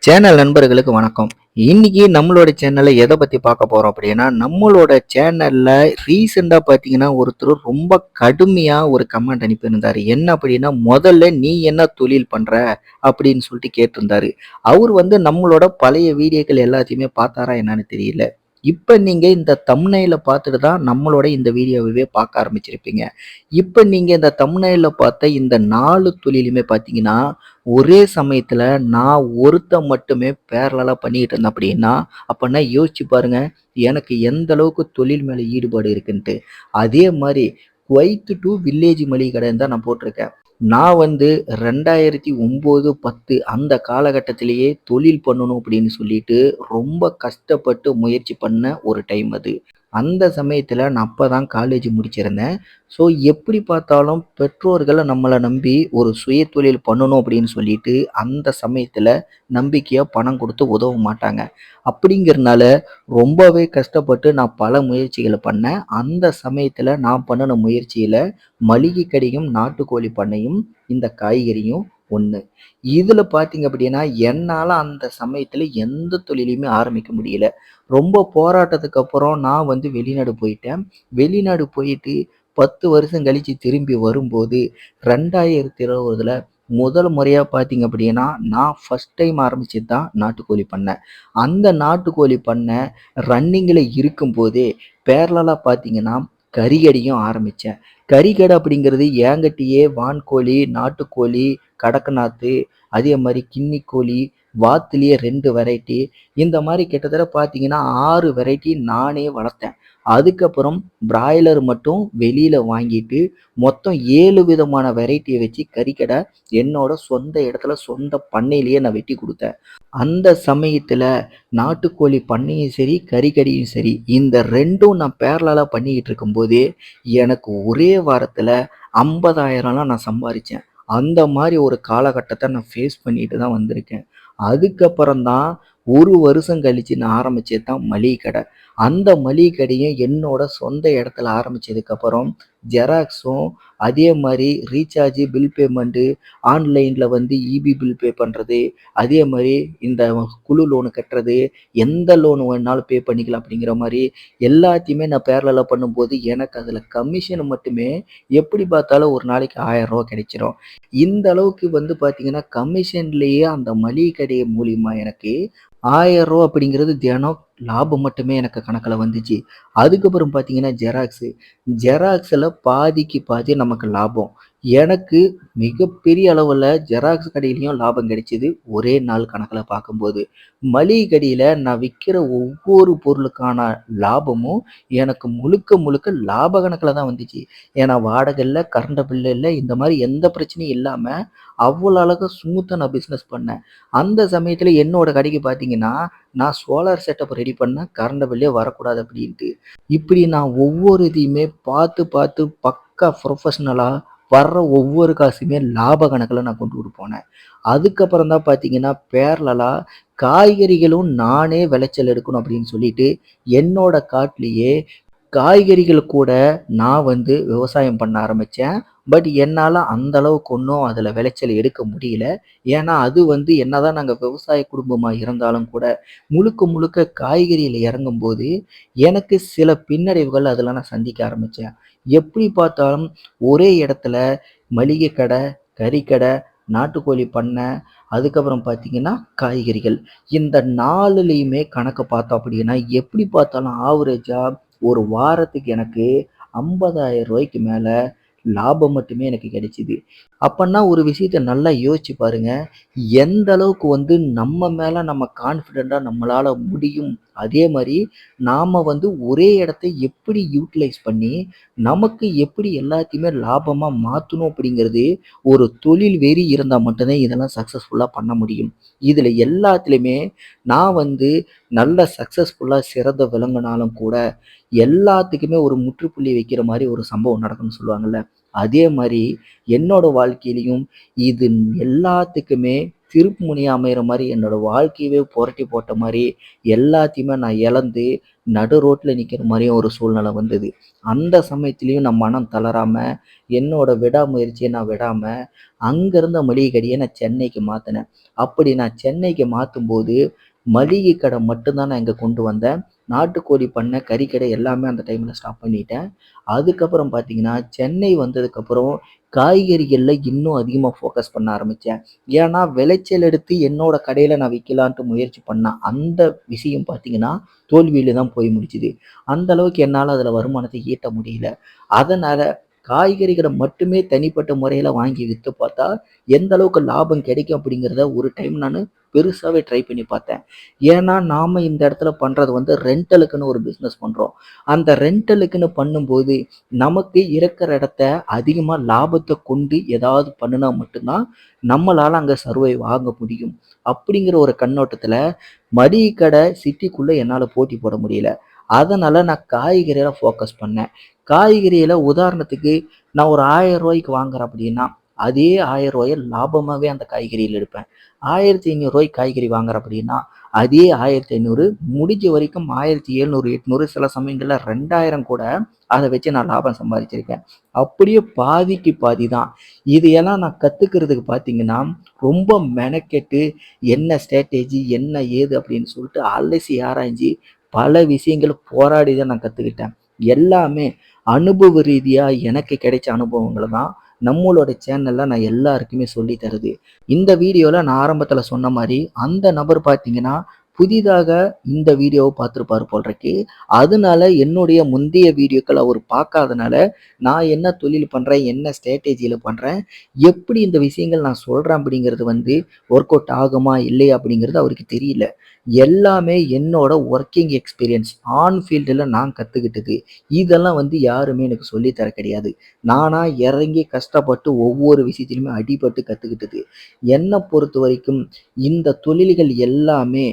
Channel நண்பர்களுக்கு வணக்கம். இன்னைக்கு நம்மளோட சேனல்ல எதை பத்தி பார்க்க போறோம் அப்படின்னா, நம்மளோட சேனல்ல ரீசெண்டா பார்த்தீங்கன்னா, ஒருத்தர் ரொம்ப கடுமையா ஒரு கமெண்ட் அனுப்பியிருந்தாரு. என்ன அப்படின்னா, "முதல்ல நீ என்ன தொழில் பண்ற?" அப்படின்னு சொல்லிட்டு கேட்டிருந்தாரு. அவர் வந்து நம்மளோட பழைய வீடியோக்கள் எல்லாத்தையுமே பார்த்தாரா என்னன்னு தெரியல. இப்ப நீங்க இந்த தம்ப்நெயில பார்த்துட்டு தான் நம்மளோட இந்த வீடியோவவே பார்க்க ஆரம்பிச்சிருப்பீங்க. இப்ப நீங்க இந்த தம்ப்நெயில்ல பார்த்த இந்த 4 தொழிலுமே பார்த்தீங்கன்னா, ஒரே சமயத்துல நான் ஒருத்தன் மட்டுமே பேரலலா பண்ணிட்டு இருந்தேன் அப்படின்னா, அப்பன்னா யோசிச்சு பாருங்க. எனக்கு எந்த அளவுக்கு தொழில் மேல ஈடுபாடு இருக்குன்ட்டு. அதே மாரி குவைத் டூ வில்லேஜ் மளிகை கடைன்னு தான் நான் போட்டிருக்கேன். நான் வந்து 2009, 10 அந்த காலகட்டத்திலேயே தொழில் பண்ணணும் அப்படின்னு சொல்லிட்டு ரொம்ப கஷ்டப்பட்டு முயற்சி பண்ண ஒரு டைம் அது. அந்த சமயத்துல நான் அப்பதான் காலேஜ் முடிச்சிருந்தேன். ஸோ எப்படி பார்த்தாலும் பெற்றோர்கள் நம்மள நம்பி ஒரு சுயதொழில் பண்ணணும் அப்படின்னு சொல்லிட்டு, அந்த சமயத்துல நம்பிக்கையா பணம் குடுத்து உதவ மாட்டாங்க. அப்படிங்கிறனால ரொம்பவே கஷ்டப்பட்டு நான் பல முயற்சிகள பண்ணேன். அந்த சமயத்துல நான் பண்ணுன முயற்சியில மளிகை கடையும், நாட்டுக்கோழி பண்ணையும், இந்த காய்கறியும் ஒண்ணு. இதுல பார்த்தீங்க அப்படின்னா, என்னால அந்த சமயத்துல எந்த தொழிலையுமே ஆரம்பிக்க முடியல. ரொம்ப போராட்டத்துக்கு அப்புறம் நான் வந்து வெளிநாடு போயிட்டேன். வெளிநாடு போயிட்டு 10 வருஷம் கழிச்சு திரும்பி வரும்போது 2020ல முதல் முறையா பார்த்தீங்க அப்படின்னா, நான் ஃபர்ஸ்ட் டைம் ஆரம்பிச்சது தான் நாட்டுக்கோழி பண்ணை. அந்த நாட்டுக்கோழி பண்ணை ரன்னிங்கில இருக்கும்போதே பேரலலா பார்த்தீங்கன்னா, கறிகடையும் ஆரம்பிச்சேன். கறிக்கடை அப்படிங்கிறது என்கிட்டயே வான்கோழி, நாட்டுக்கோழி, கடக்கநாத்து, அதே மாரி கின்னிக்கோழி, வாத்துலயே 2 வெரைட்டி இந்த மாரி கிட்டத்தட்ட பார்த்தீங்கன்னா 6 வெரைட்டி நானே வளர்த்தேன். அதுக்கப்புறம் பிராய்லர் மட்டும் வெளியில வாங்கிட்டு, மொத்தம் 7 விதமான வெரைட்டிய வச்சு கறிக்கடை என்னோட சொந்த இடத்துல, சொந்த பண்ணையிலேயே நான் வெட்டி குடுத்தேன். அந்த சமயத்துல நாட்டுக்கோழி பண்ணையும் சரி, கறிக்கடையும் சரி, இந்த 2ம் நான் பேரலலா பண்ணிக்கிட்டு இருக்கும்போதே, எனக்கு ஒரே வாரத்துல 50,000லாம் நான் சம்பாரிச்சேன். அந்த மாரி ஒரு காலகட்டத்த நான் ஃபேஸ் பண்ணிட்டு தான் வந்திருக்கேன். அதுக்கப்புறம் தான் 1 வருஷம் கழிச்சு நான் ஆரம்பிச்சது தான் மளிகை கடை. அந்த மளிகை கடையும் என்னோட சொந்த இடத்துல ஆரம்பிச்சதுக்கப்புறம், ஜெராக்ஸும் அதே மாரி ரீசார்ஜ், பில் பேமெண்ட்டு, ஆன்லைன்ல வந்து ஈபி பில் பே பண்றது, அதே மாரி இந்த குழு லோனு கட்டுறது, எந்த லோன் வேணாலும் பே பண்ணிக்கலாம் அப்படிங்கிற மாரி எல்லாத்தையுமே நான் பேரலலா பண்ணும்போது, எனக்கு அதுல கமிஷன் மட்டுமே எப்படி பார்த்தாலும் ஒரு நாளைக்கு ரூ. 1000 கிடைச்சிரும். இந்த அளவுக்கு வந்து பார்த்தீங்கன்னா, கமிஷன்லேயே அந்த மளிகை கடை மூலியமா எனக்கு ரூ. 1000 அப்படிங்கிறது தினம் லாபம் மட்டுமே எனக்கு கணக்குல வந்துச்சு. அதுக்கப்புறம் பார்த்தீங்கன்னா, ஜெராக்ஸ்ல பாதிக்கு பாதி நமக்கு லாபம். எனக்கு மிகப்பெரிய அளவுல ஜெராக்ஸ் கடையிலயும் லாபம் கிடைச்சது, ஒரே நாள் கணக்குல பார்க்கும்போது. மளிகை கடையில நான் விக்கிற ஒவ்வொரு பொருளுக்கான லாபமும் எனக்கு முழுக்க முழுக்க லாப கணக்குல தான் வந்துச்சு. ஏன்னா வாடகை இல்ல, கரண்ட் பில் இல்ல, இந்த மாரி எந்த பிரச்சனையும் இல்லாம அவ்வளோ அழகா ஸ்மூத்தா நான் பிசினஸ் பண்ணேன். அந்த சமயத்துல என்னோட கடைக்கு பார்த்தீங்கன்னா, நான் சோலார் செட்டப் ரெடி பண்ணேன். கரண்ட் பில்லே வரக்கூடாது அப்படின்ட்டு. இப்படி நான் ஒவ்வொரு இதையுமே பார்த்து பார்த்து பக்கா ப்ரொஃபஷனலா வர்ற ஒவ்வொரு காசுமே லாப கணக்குல நான் கொண்டுட்டு போனேன். அதுக்கப்புறம் தான் பார்த்தீங்கன்னா, பேரலலா காய்கறிகளும் நானே விளைச்சல் எடுக்கணும் அப்படின்னு சொல்லிட்டு, என்னோட காட்டுலயே காய்கறிகள் கூட நான் வந்து விவசாயம் பண்ண ஆரம்பிச்சேன். பட் என்னால அந்த அளவுக்கு ஒண்ணும் அதுல விளைச்சல் எடுக்க முடியல. ஏன்னா, அது வந்து என்னதான் நாங்க விவசாய குடும்பமா இருந்தாலும் கூட, முழுக்க முழுக்க காய்கறியில இறங்கும்போது, எனக்கு சில பின்னடைவுகள் அதுல நான் சந்திக்க ஆரம்பிச்சேன். எப்படி பார்த்தாலும் ஒரே இடத்துல மளிகை கடை, கறிக்கடை, நாட்டுக்கோழி பண்ணை, அதுக்கப்புறம் பார்த்தீங்கன்னா காய்கறிகள். இந்த 4லயுமே கணக்க பார்த்தோம் அப்படின்னா, எப்படி பார்த்தாலும் ஆவரேஜா ஒரு வாரத்துக்கு எனக்கு ரூ. 50,000 மேல லாபம் மட்டுமே எனக்கு கிடைச்சது. அப்பன்னா ஒரு விஷயத்த நல்லா யோசிச்சு பாருங்க. எந்த அளவுக்கு வந்து நம்ம மேல நம்ம கான்ஃபிடென்ட்டா நம்மளால முடியும். அதே மாரி நாம வந்து ஒரே இடத்த எப்படி யூட்டிலைஸ் பண்ணி, நமக்கு எப்படி எல்லாத்தையுமே லாபமா மாத்தணும் அப்படிங்கிறது, ஒரு தொழில் வெறி இருந்தா மட்டும் தான் இதெல்லாம் சக்சஸ்ஃபுல்லா பண்ண முடியும். இதுல எல்லாத்துலயுமே நான் வந்து நல்ல சக்சஸ்ஃபுல்லா சிறந்து விளங்குனாலும் கூட, எல்லாத்துக்குமே ஒரு முற்றுப்புள்ளி வைக்கிற மாரி ஒரு சம்பவம் நடக்கும்னு சொல்லுவாங்கல்ல. அதே மாரி என்னோட வாழ்க்கையிலயும் இது எல்லாத்துக்குமே திருப்பு முனையா அமையிற மாரி என்னோட வாழ்க்கையவே புரட்டி போட்ட மாரி, எல்லாத்தையுமே நான் இழந்து நடு ரோட்ல நிக்கிற மாரியும் ஒரு சூழ்நிலை வந்தது. அந்த சமயத்திலயும் நான் மனம் தளராம, என்னோட விடாமுயற்சிய நான் விடாம, அங்க இருந்த மளிகை கடைய நான் சென்னைக்கு மாத்துனேன். அப்படி நான் சென்னைக்கு மாத்தும்போது, மளிகை கடை மட்டும் தான் நான் இங்க கொண்டு வந்தேன். நாட்டுக்கோழி பண்ணை, கறிக்கடை எல்லாமே அந்த டைம்ல ஸ்டாப் பண்ணிட்டேன். அதுக்கப்புறம் பார்த்தீங்கன்னா, சென்னை வந்ததுக்கப்புறம் காய்கறிகள்ல இன்னும் அதிகமா ஃபோக்கஸ் பண்ண ஆரம்பிச்சேன். ஏன்னா, விளைச்சல் எடுத்து என்னோட கடையில நான் விக்கலான்ட்டு முயற்சி பண்ணேன். அந்த விஷயம் பார்த்தீங்கன்னா, தோல்வியில தான் போய் முடிச்சுது. அந்த அளவுக்கு என்னால அதுல வருமானத்த ஈட்ட முடியல. அதனால காய்கறிகள மட்டுமே தனிப்பட்ட முறையில வாங்கி வித்து பார்த்தா, எந்த அளவுக்கு லாபம் கிடைக்கும் அப்படிங்கிறத ஒரு டைம் நானு பெருசாவே ட்ரை பண்ணி பார்த்தேன். ஏன்னா, நாம இந்த இடத்துல பண்றது வந்து ரெண்டலுக்குன்னு ஒரு பிசினஸ் பண்றோம். அந்த ரெண்டலுக்குன்னு பண்ணும்போது, நமக்கு இருக்கிற இடத்த அதிகமா லாபத்த கொண்டு ஏதாவது பண்ணுனா மட்டும் தான், நம்மளால அங்க சர்வைவ் ஆக முடியும். அப்படிங்கிற ஒரு கண்ணோட்டத்துல, மளிகை கடை சிட்டிக்குள்ள என்னால போட்டி போட முடியல. அதனால நான் காய்கறியில ஃபோக்கஸ் பண்ணேன். காய்கறியில உதாரணத்துக்கு நான் ஒரு ரூ. 1000 வாங்குறேன் அப்படின்னா, அதே ரூ. 1000 லாபமாவே அந்த காய்கறியில எடுப்பேன். ரூ. 1500 காய்கறி வாங்குறேன் அப்படின்னா, அதே 1500 முடிஞ்ச வரைக்கும் 1700, 800 சில சமயங்கள்ல 2000 கூட அத வச்சு நான் லாபம் சம்பாதிச்சிருக்கேன். அப்படியே பாதிக்கு பாதி தான். இது எல்லாம் நான் கத்துக்கிறதுக்கு பார்த்தீங்கன்னா, ரொம்ப மெனக்கெட்டு என்ன ஸ்ட்ராட்டஜி, என்ன ஏது அப்படின்னு சொல்லிட்டு அலசி ஆராய்ஞ்சு பல விஷயங்கள் போராடி தான் நான் கத்துக்கிட்டேன். எல்லாமே அனுபவ ரீதியா எனக்கு கிடைச்ச அனுபவங்கள தான் நம்மளோட சேனல்ல நான் எல்லாருக்குமே சொல்லி தருது. இந்த வீடியோல நான் ஆரம்பத்துல சொன்ன மாரி, அந்த நபர் பார்த்தீங்கன்னா, புதிதாக இந்த வீடியோவ பார்த்திருப்பாரு போல்ருக்கு. அதனால என்னுடைய முந்தைய வீடியோக்கள அவரு பார்க்காதனால, நான் என்ன தொழில் பண்றேன், என்ன ஸ்ட்ராட்டஜில பண்றேன், எப்படி இந்த விஷயங்கள் நான் சொல்றேன் அப்படிங்கிறது வந்து ஒர்க் அவுட் ஆகுமா, இல்லையா அப்படிங்கிறது அவருக்கு தெரியல. எல்லாமே என்னோட வொர்க்கிங் எக்ஸ்பீரியன்ஸ் ஆன் ஃபீல்டுல நான் கத்துக்கிட்டது. இதெல்லாம் வந்து யாருமே எனக்கு சொல்லி தர கிடையாது. நானா இறங்கி கஷ்டப்பட்டு ஒவ்வொரு விஷயத்திலுமே அடிபட்டு கத்துக்கிட்டது. என்ன பொறுத்தவரைக்கும் இந்த தொழில்கள் எல்லாமே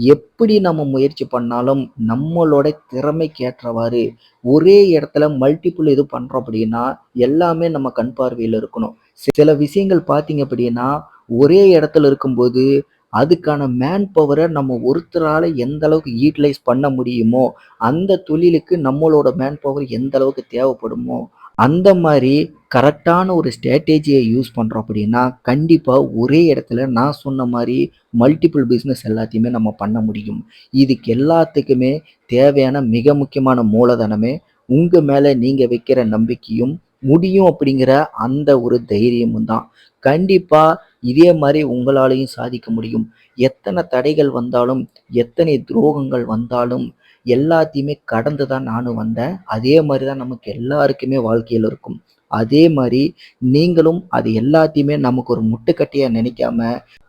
எப்படி நம்ம முயற்சி பண்ணாலும் நம்மளோட திறமைக்கு ஏற்றவாறு ஒரே இடத்துல மல்டிபிள் இது பண்றோம் அப்படின்னா, எல்லாமே நம்ம கண் பார்வையில இருக்கணும். சில விஷயங்கள் பார்த்தீங்க அப்படின்னா, ஒரே இடத்துல இருக்கும்போது அதுக்கான மேன் பவர நம்ம ஒருத்தரால எந்த அளவுக்கு யூட்டிலைஸ் பண்ண முடியுமோ, அந்த தொழிலுக்கு நம்மளோட மேன் பவர் எந்த அளவுக்கு தேவைப்படுமோ, அந்த மாரி கரெக்டான ஒரு ஸ்ட்ராட்டஜிய யூஸ் பண்றோம் அப்படின்னா, கண்டிப்பா ஒரே இடத்துல நான் சொன்ன மாரி மல்டிபிள் பிசினஸ் எல்லாத்தையுமே நம்ம பண்ண முடியும். இதுக்கு எல்லாத்துக்குமே தேவையான மிக முக்கியமான மூலதனமே, உங்க மேல நீங்க வைக்கிற நம்பிக்கையும், முடியும் அப்படிங்கிற அந்த ஒரு தைரியமும் தான். கண்டிப்பா இதே மாரி உங்களாலயும் சாதிக்க முடியும். எத்தனை தடைகள் வந்தாலும், எத்தனை துரோகங்கள் வந்தாலும், எல்லாத்தையுமே கடந்து தான் நானும் வந்தேன். அதே மாரி தான் நமக்கு எல்லாருக்குமே வாழ்க்கையில இருக்கும். அதே மாரி நீங்களும் அது எல்லாத்தையுமே நமக்கு ஒரு முட்டுக்கட்டையா நினைக்காம,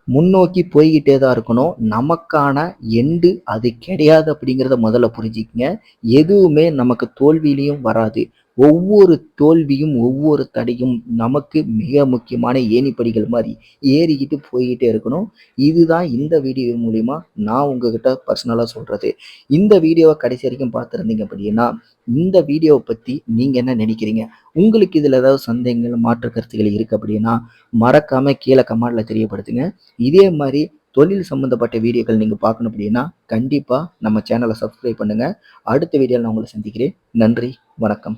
முன்னோக்கி போய்க்கிட்டே தான் இருக்கணும். நமக்கான எண்டு அது கிடையாது அப்படிங்கிறத முதல்ல புரிஞ்சுக்கங்க. எதுவுமே நமக்கு தோல்வியிலயும் வராது. ஒவ்வொரு தோல்வியும், ஒவ்வொரு தடையும் நமக்கு மிக முக்கியமான ஏணிப்படிகள் மாரி ஏறிக்கிட்டு போய்க்கிட்டே இருக்கணும். இதுதான் இந்த வீடியோ மூலியமா நான் உங்ககிட்ட பர்சனலா சொல்றது. இந்த வீடியோவ கடைசி வரைக்கும் பார்த்திருந்தீங்க அப்படின்னா, இந்த வீடியோவ பத்தி நீங்க என்ன நினைக்கிறீங்க? உங்களுக்கு இதுல ஏதாவது சந்தேகங்கள், மாற்று கருத்துக்கள் இருக்கு அப்படின்னா, மறக்காம கீழ கமெண்ட்ல தெரியப்படுத்துங்க. இதே மாரி தொழில் சம்பந்தப்பட்ட வீடியோக்கள் நீங்க பார்க்கணும் அப்படின்னா, கண்டிப்பா நம்ம சேனல சப்ஸ்கிரைப் பண்ணுங்க. அடுத்த வீடியோல நான் உங்கள சந்திக்கிறேன். நன்றி, வணக்கம்.